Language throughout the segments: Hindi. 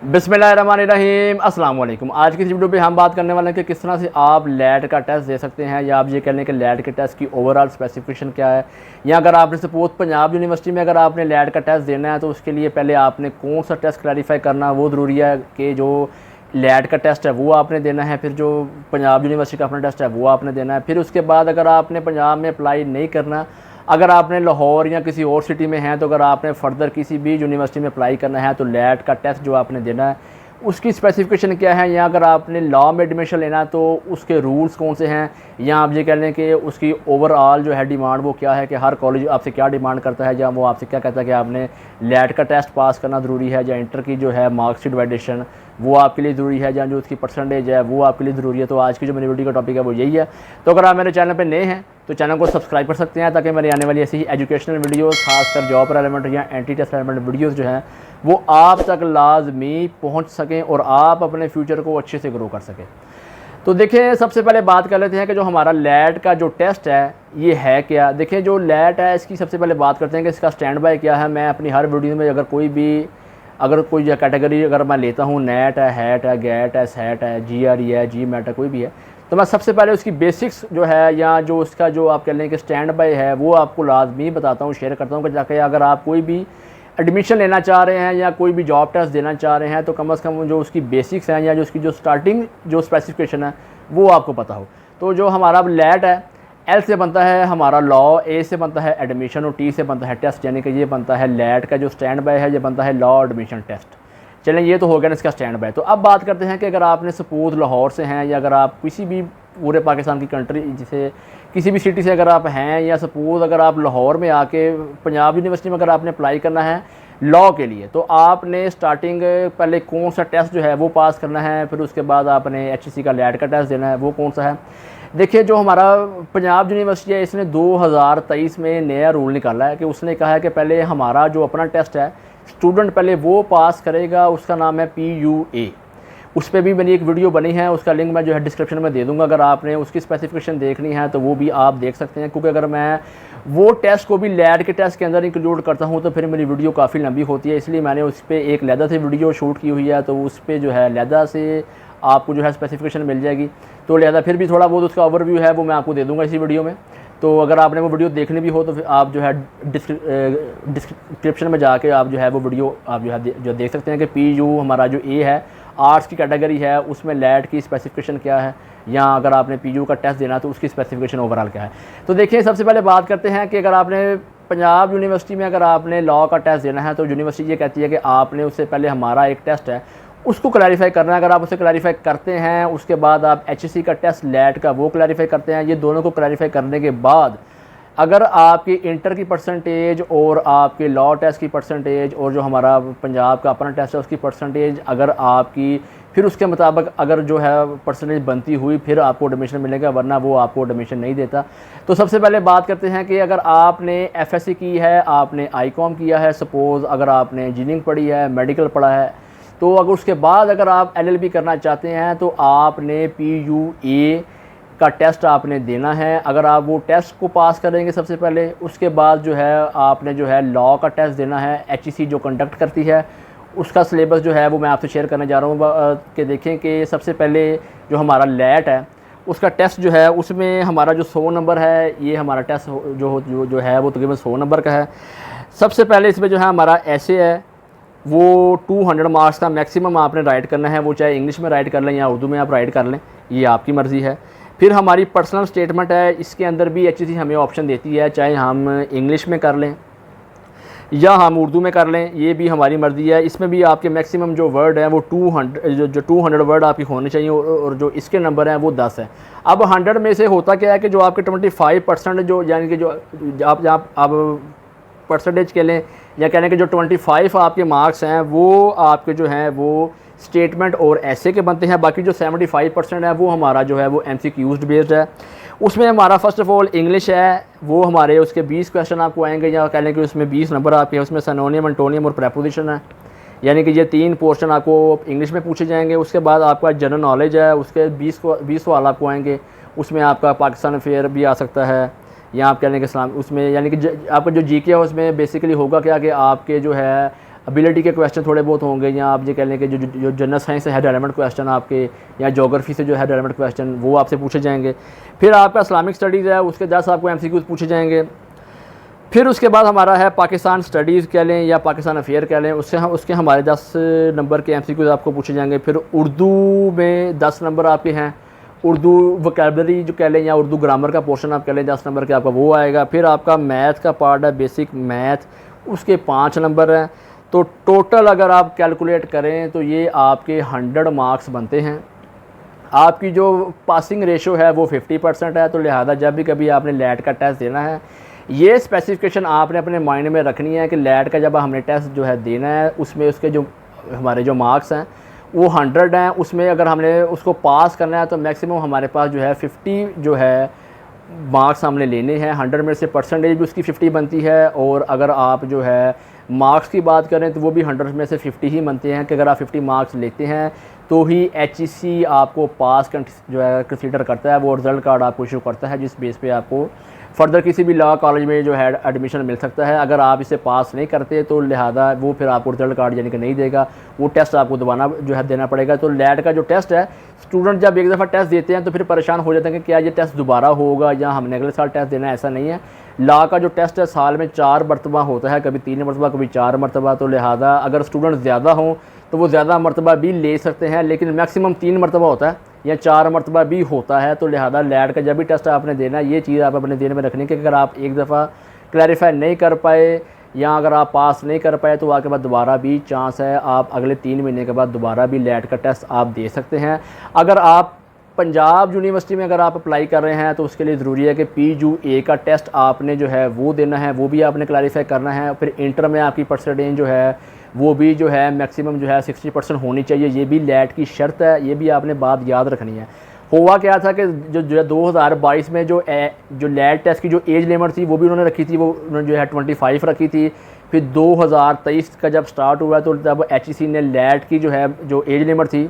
बिस्मिल्लाहिर्रहमानिर्रहीम अस्सलाम वालेकुम। आज की इस वीडियो पे हम बात करने वाले हैं कि किस तरह से आप लैट का टेस्ट दे सकते हैं, या आप ये कह लें कि लैट के टेस्ट की ओवरऑल स्पेसिफिकेशन क्या है। या अगर आपने सपोज पंजाब यूनिवर्सिटी में अगर आपने लैट का टेस्ट देना है तो उसके लिए पहले आपने कौन सा टेस्ट क्लैरिफाई करना वो ज़रूरी है कि जो लैट का टेस्ट है वो आपने देना है, फिर जो पंजाब यूनिवर्सिटी का अपना टेस्ट है वो आपने देना है। फिर उसके बाद अगर आपने पंजाब में अप्लाई नहीं करना, अगर आपने लाहौर या किसी और सिटी में हैं, तो अगर आपने फ़र्दर किसी भी यूनिवर्सिटी में अप्लाई करना है तो लैट का टेस्ट जो आपने देना है उसकी स्पेसिफिकेशन क्या है, या अगर आपने लॉ में एडमिशन लेना है तो उसके रूल्स कौन से हैं, या आप ये कह लें कि उसकी ओवरऑल जो है डिमांड वो क्या है, कि हर कॉलेज आपसे क्या डिमांड करता है, या वो आपसे क्या कहता है कि आपने लैट का टेस्ट पास करना ज़रूरी है, या इंटर की जो है मार्कशीट वैलिडेशन वो आपके लिए ज़रूरी है, या जो उसकी परसेंटेज है वो आपके लिए ज़रूरी है। तो आज की जो मेरी वीडियो का टॉपिक है वो यही है। तो अगर आप मेरे चैनल पर नए हैं तो चैनल को सब्सक्राइब कर सकते हैं, ताकि मेरी आने वाली ऐसी ही एजुकेशनल वीडियोस, खासकर जॉब रेलेवेंट या एंटी टेस्ट रेलेवेंट वीडियोस जो हैं वो आप तक लाजमी पहुंच सकें और आप अपने फ्यूचर को अच्छे से ग्रो कर सकें। तो देखें, सबसे पहले बात कर लेते हैं कि जो हमारा लैट का जो टेस्ट है ये है क्या। देखें, जो लैट है इसकी सबसे पहले बात करते हैं कि इसका स्टैंड बाय क्या है। मैं अपनी हर वीडियो में अगर कोई कैटेगरी अगर मैं लेता हूँ, नेट है, हैट है, गैट है, सेट है, GRE है, जी मैट है, कोई भी है, तो मैं सबसे पहले उसकी बेसिक्स जो है या जो उसका जो आप कह लें कि स्टैंड बाय है वो आपको लाजमी बताता हूँ, शेयर करता हूँ कि जाके अगर आप कोई भी एडमिशन लेना चाह रहे हैं या कोई भी जॉब टेस्ट देना चाह रहे हैं तो कम से कम जो उसकी बेसिक्स हैं या जो उसकी जो स्टार्टिंग जो स्पेसिफिकेशन है वो आपको पता हो। तो जो हमारा लैट है, L से बनता है हमारा लॉ, A से बनता है एडमिशन और T से बनता है टेस्ट, यानी कि ये बनता है लैट का जो स्टैंड बाय है, ये बनता है लॉ एडमिशन टेस्ट। चलें, ये तो हो गया ना इसका स्टैंड बाय। तो अब बात करते हैं कि अगर आपने सपोज लाहौर से हैं, या अगर आप किसी भी पूरे पाकिस्तान की कंट्री जैसे किसी भी सिटी से अगर आप हैं, या सपोज़ अगर आप लाहौर में आके पंजाब यूनिवर्सिटी में अगर आपने अप्लाई करना है लॉ के लिए, तो आपने स्टार्टिंग पहले कौन सा टेस्ट जो है वो पास करना है, फिर उसके बाद आपने HEC का लैट का टेस्ट देना है, वो कौन सा है। देखिए, जो हमारा पंजाब यूनिवर्सिटी है इसने 2023 में नया रूल निकाला है कि उसने कहा है कि पहले हमारा जो अपना टेस्ट है स्टूडेंट पहले वो पास करेगा, उसका नाम है PUA। उस पर भी मेरी एक वीडियो बनी है, उसका लिंक मैं जो है डिस्क्रिप्शन में दे दूंगा। अगर आपने उसकी स्पेसिफिकेशन देखनी है तो वो भी आप देख सकते हैं, क्योंकि अगर मैं वो टेस्ट को भी लैट के टेस्ट के अंदर इंक्लूड करता हूँ तो फिर मेरी वीडियो काफ़ी लंबी होती है, इसलिए मैंने उस पर एक लैदा से वीडियो शूट की हुई है, तो उस पर जो है लैदा से आपको जो है स्पेसिफिकेशन मिल जाएगी। तो लिहाजा फिर भी थोड़ा बहुत उसका ओवरव्यू है वो मैं आपको दे दूँगा इसी वीडियो में। तो अगर आपने वो वीडियो देखनी भी हो तो फिर आप जो है डिस्क्रिप्शन में जाके आप जो है वो वीडियो आप जो देख सकते हैं कि PU हमारा जो A है, आर्ट्स की कैटेगरी है, उसमें लैट की स्पेसिफिकेशन क्या है, या अगर आपने PU का टेस्ट देना तो उसकी स्पेसिफिकेशन ओवरऑल क्या है। तो देखिए, सबसे पहले बात करते हैं कि अगर आपने पंजाब यूनिवर्सिटी में अगर आपने लॉ का टेस्ट देना है तो यूनिवर्सिटी ये कहती है कि आपने उससे पहले हमारा एक टेस्ट है उसको क्लैरिफाई करना है। अगर आप उसे क्लैरिफाई करते हैं उसके बाद आप HEC का टेस्ट लैट का वो क्लैरिफाई करते हैं। ये दोनों को क्लैरिफाई करने के बाद अगर आपकी इंटर की परसेंटेज और आपके लॉ टेस्ट की परसेंटेज और जो हमारा पंजाब का अपना टेस्ट है उसकी परसेंटेज अगर आपकी फिर उसके मुताबिक अगर जो है परसेंटेज बनती हुई फिर आपको एडमिशन मिलेगा, वरना वो आपको एडमिशन नहीं देता। तो सबसे पहले बात करते हैं कि अगर आपने FSC की है, आपने ICOM किया है, सपोज़ अगर आपने इंजीनियरिंग पढ़ी है, मेडिकल पढ़ा है, तो अगर उसके बाद अगर आप LLB करना चाहते हैं तो आपने PUA का टेस्ट आपने देना है। अगर आप वो टेस्ट को पास करेंगे सबसे पहले, उसके बाद जो है आपने जो है लॉ का टेस्ट देना है। HEC जो कंडक्ट करती है उसका सिलेबस जो है वो मैं आपसे शेयर करने जा रहा हूँ कि देखें कि सबसे पहले जो हमारा लैट है उसका टेस्ट जो है उसमें हमारा जो 100 नंबर है, ये हमारा टेस्ट जो है वो तकरीबन 100 नंबर का है। सबसे पहले इसमें जो है हमारा ऐसे है वो 200 मार्क्स का मैक्सिमम आपने राइट करना है, वो चाहे इंग्लिश में राइट कर लें या उर्दू में आप राइट कर लें, ये आपकी मर्ज़ी है। फिर हमारी पर्सनल स्टेटमेंट है, इसके अंदर भी HEC हमें ऑप्शन देती है, चाहे हम इंग्लिश में कर लें या हम उर्दू में कर लें, ये भी हमारी मर्ज़ी है। इसमें भी आपके मैक्सिमम जो वर्ड है वो 200 वर्ड आपकी होने चाहिए और जो इसके नंबर हैं वो 10 है। अब 100 में से होता क्या है कि जो आपके 25% जो यानी कि जो आप परसेंटेज के लें या कहने के जो 25 आपके मार्क्स हैं वो आपके जो हैं वो स्टेटमेंट और ऐसे के बनते हैं। बाकी जो 75% है वो हमारा जो है वो MCQs बेस्ड है। उसमें हमारा फ़र्स्ट ऑफ़ ऑल इंग्लिश है, वो हमारे उसके 20 क्वेश्चन आपको आएंगे, या कह लें कि उसमें 20 नंबर आपके हैं। उसमें सिनोनिम, एंटोनियम और प्रेपोजिशन है, यानी कि ये 3 पोर्शन आपको इंग्लिश में पूछे जाएंगे। उसके बाद आपका जनरल नॉलेज है, उसके 20 सवाल आपको आएंगे। उसमें आपका पाकिस्तान अफेयर भी आ सकता है, या आप कह लें कि इस्लाम उसमें, यानी कि आपका जो GK है उसमें बेसिकली होगा क्या कि आपके जो है एबिलिटी के क्वेश्चन थोड़े बहुत होंगे, या आप ये कह लें कि जो जनरल साइंस से है रेलेवेंट क्वेश्चन आपके, या जोग्राफी से जो है रेलेवेंट क्वेश्चन वो आपसे पूछे जाएंगे। फिर आपका इस्लामिक स्टडीज़ है, उसके 10 आपको MCQs पूछे जाएंगे। फिर उसके बाद हमारा है पाकिस्तान स्टडीज़ कह लें या पाकिस्तान अफेयर कह लें, उसके हमारे 10 नंबर के MCQs आपको पूछे जाएंगे। फिर उर्दू में 10 नंबर आपके हैं, उर्दू वोकैबुलरी जो कह लें या उर्दू ग्रामर का पोर्शन आप कह लें 10 नंबर के आपका वो आएगा। फिर आपका मैथ का पार्ट है, बेसिक मैथ, उसके 5 नंबर हैं। तो टोटल अगर आप कैलकुलेट करें तो ये आपके 100 मार्क्स बनते हैं। आपकी जो पासिंग रेशो है वो 50% है। तो लिहाजा जब भी कभी आपने लैट का टेस्ट देना है, ये स्पेसिफिकेशन आपने अपने माइंड में रखनी है कि लैट का जब हमने टेस्ट जो है देना है, उसमें उसके जो हमारे जो मार्क्स हैं वो 100 हैं। उसमें अगर हमने उसको पास करना है तो मैक्सिमम हमारे पास जो है 50 जो है मार्क्स हमने लेने हैं। 100 में से परसेंटेज भी उसकी 50 बनती है। और अगर आप जो है मार्क्स की बात करें तो वो भी 100 में से 50 ही बनते हैं कि अगर आप 50 मार्क्स लेते हैं तो ही HEC आपको पास जो है कंसीडर करता है, वो रिज़ल्ट कार्ड आपको इशू करता है, जिस बेस पे आपको फ़र्दर किसी भी लॉ कॉलेज में जो है एडमिशन मिल सकता है। अगर आप इसे पास नहीं करते तो लिहाजा वो फिर आपको रिज़ल्ट कार्ड यानी कि नहीं देगा, वो टेस्ट आपको दोबारा जो है देना पड़ेगा। तो लैट का जो टेस्ट है, स्टूडेंट जब एक दफ़ा टेस्ट देते हैं तो फिर परेशान हो जाते हैं कि क्या ये टेस्ट दोबारा होगा या हमने अगले साल टेस्ट देना है। ऐसा नहीं है। लॉ का जो टेस्ट है साल में 4 मरतबा होता है, कभी 3 मरतबा, कभी 4 मरतबा। तो लिहाजा अगर स्टूडेंट ज़्यादा हों तो वो ज़्यादा मरतबा भी ले सकते हैं, लेकिन मैक्सिमम 3 मरतबा होता है या 4 मरतबा भी होता है। तो लिहाजा लैट का जब भी टेस्ट आपने देना है, ये चीज़ आप अपने ध्यान में रखनी है कि अगर आप एक दफ़ा क्लैरिफाई नहीं कर पाए या अगर आप पास नहीं कर पाए तो आपके बाद दोबारा भी चांस है, आप अगले 3 महीने के बाद दोबारा भी लैट का टेस्ट आप दे सकते हैं। अगर आप पंजाब यूनिवर्सिटी में अगर आप अप्लाई कर रहे हैं तो उसके लिए ज़रूरी है कि PUA का टेस्ट आपने जो है वो देना है, वो भी आपने क्लैरिफाई करना है। फिर इंटर में आपकी परसेंटेज जो है वो भी जो है मैक्सिमम जो है 60% होनी चाहिए, ये भी लैट की शर्त है, ये भी आपने बात याद रखनी है। हुआ क्या था कि जो है 2022 में जो लैट टेस्ट की जो एज लिमिट थी वो भी उन्होंने रखी थी, वो उन्होंने जो है 25 रखी थी। फिर 2023 का जब स्टार्ट हुआ तो तब HEC ने लैट की जो है जो एज लिमिट थी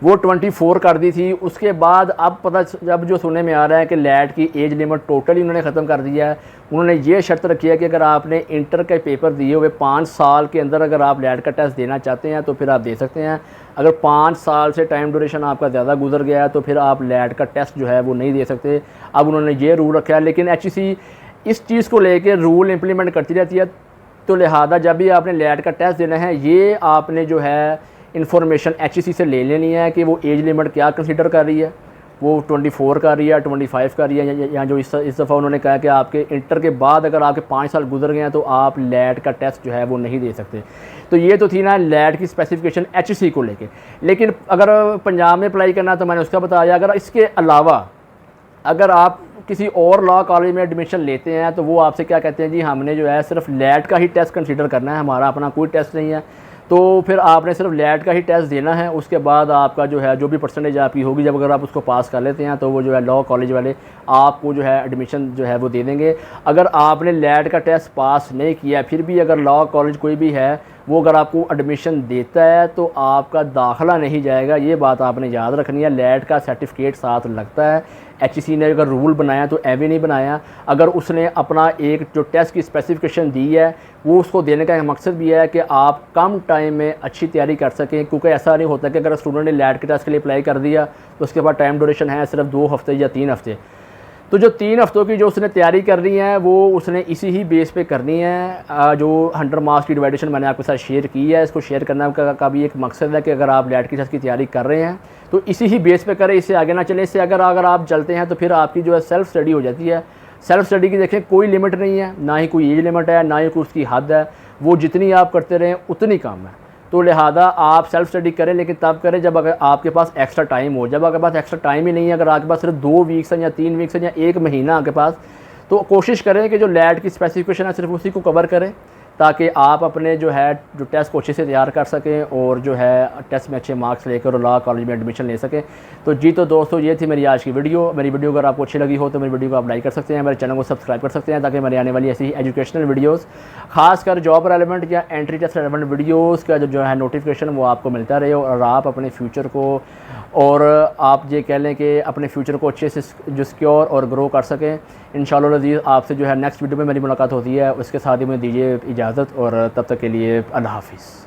वो 24 कर दी थी। उसके बाद अब पता जब जो सुनने में आ रहा है कि लैट की एज लिमिट टोटली उन्होंने ख़त्म कर दिया है। उन्होंने ये शर्त रखी है कि अगर आपने इंटर के पेपर दिए हुए 5 साल के अंदर अगर आप लैट का टेस्ट देना चाहते हैं तो फिर आप दे सकते हैं। अगर 5 साल से टाइम ड्यूरेशन आपका ज़्यादा गुजर गया है तो फिर आप लैट का टेस्ट जो है वो नहीं दे सकते। अब उन्होंने ये रूल रखा है, लेकिन HEC इस चीज़ को लेकर रूल इम्प्लीमेंट करती रहती है। तो लिहाजा जब भी आपने लैट का टेस्ट देना है, ये आपने जो है इन्फॉर्मेशन HEC से ले लेनी है कि वो एज लिमिट क्या कंसीडर कर रही है, वो 24 कर रही है, 25 कर रही है, या जो इस दफ़ा उन्होंने कहा कि आपके इंटर के बाद अगर आपके 5 साल गुजर गए हैं तो आप लैट का टेस्ट जो है वो नहीं दे सकते। तो ये तो थी ना लैट की स्पेसिफिकेशन HEC को लेके। लेकिन अगर पंजाब में अप्लाई करना तो मैंने उसका बताया। अगर इसके अलावा अगर आप किसी और लॉ कॉलेज में एडमिशन लेते हैं तो वो आपसे क्या कहते हैं, जी हमने जो है सिर्फ लैट का ही टेस्ट कंसीडर करना है, हमारा अपना कोई टेस्ट नहीं है। तो फिर आपने सिर्फ लैट का ही टेस्ट देना है। उसके बाद आपका जो है जो भी परसेंटेज आपकी होगी, जब अगर आप उसको पास कर लेते हैं तो वो जो है लॉ कॉलेज वाले आपको जो है एडमिशन जो है वो दे देंगे। अगर आपने लैट का टेस्ट पास नहीं किया फिर भी अगर लॉ कॉलेज कोई भी है वो अगर आपको एडमिशन देता है तो आपका दाखिला नहीं जाएगा, ये बात आपने याद रखनी है। लैट का सर्टिफिकेट साथ लगता है। HEC ने अगर रूल बनाया तो एवे नहीं बनाया। अगर उसने अपना एक जो टेस्ट की स्पेसिफिकेशन दी है वो उसको देने का एक मकसद भी है कि आप कम टाइम में अच्छी तैयारी कर सकें, क्योंकि ऐसा नहीं होता कि अगर स्टूडेंट ने लैट के टेस्ट के लिए अप्लाई कर दिया तो उसके बाद टाइम ड्यूरेशन है सिर्फ 2 हफ्ते या 3 हफ्ते। तो जो 3 हफ्तों की जो उसने तैयारी करनी है वो उसने इसी ही बेस पे करनी है। जो 100 मार्क्स की डिवाइडेशन मैंने आपके साथ शेयर की है, इसको शेयर करना का भी एक मकसद है कि अगर आप लैट की टेस्ट की तैयारी कर रहे हैं तो इसी ही बेस पे करें, इससे आगे ना चलें। इससे अगर आप चलते हैं तो फिर आपकी जो है सेल्फ़ स्टडी हो जाती है। सेल्फ़ स्टडी की देखें कोई लिमिट नहीं है, ना ही कोई एज लिमिट है, ना ही कोई उसकी हद है। वो जितनी आप करते रहें उतनी कम है। तो लिहाजा आप सेल्फ़ स्टडी करें, लेकिन तब करें जब अगर आपके पास एक्स्ट्रा टाइम हो। जब आपके पास एक्स्ट्रा टाइम ही नहीं है, अगर आपके पास सिर्फ 2 वीक्स हैं या 3 वीक्स हैं या 1 महीना आपके पास, तो कोशिश करें कि जो लैट की स्पेसिफिकेशन है सिर्फ उसी को कवर करें ताकि आप अपने जो है जो टेस्ट को अच्छे से तैयार कर सकें और जो है टेस्ट में अच्छे मार्क्स लेकर लॉ कॉलेज में एडमिशन ले सकें। तो जी तो दोस्तों ये थी मेरी आज की वीडियो। मेरी वीडियो अगर आपको अच्छी लगी हो तो मेरी वीडियो को आप लाइक कर सकते हैं, मेरे चैनल को सब्सक्राइब कर सकते हैं ताकि मेरी आने वाली ऐसी ही एजुकेशनल वीडियोज़, खासकर जॉब रेलेवेंट या एंट्री टेस्ट रेलेवेंट वीडियोज़ का जो है नोटिफिकेशन वो आपको मिलता रहे और आप अपने फ्यूचर को और आप ये कह लें कि अपने फ्यूचर को अच्छे से जो सिक्योर और ग्रो कर सकें। इंशाअल्लाह अज़ीज़ आपसे जो है नेक्स्ट वीडियो में मेरी मुलाकात होती है। उसके साथ ही मुझे दीजिए इजाज़त। इजाज़त और तब तक के लिए अल्लाह हाफिज़।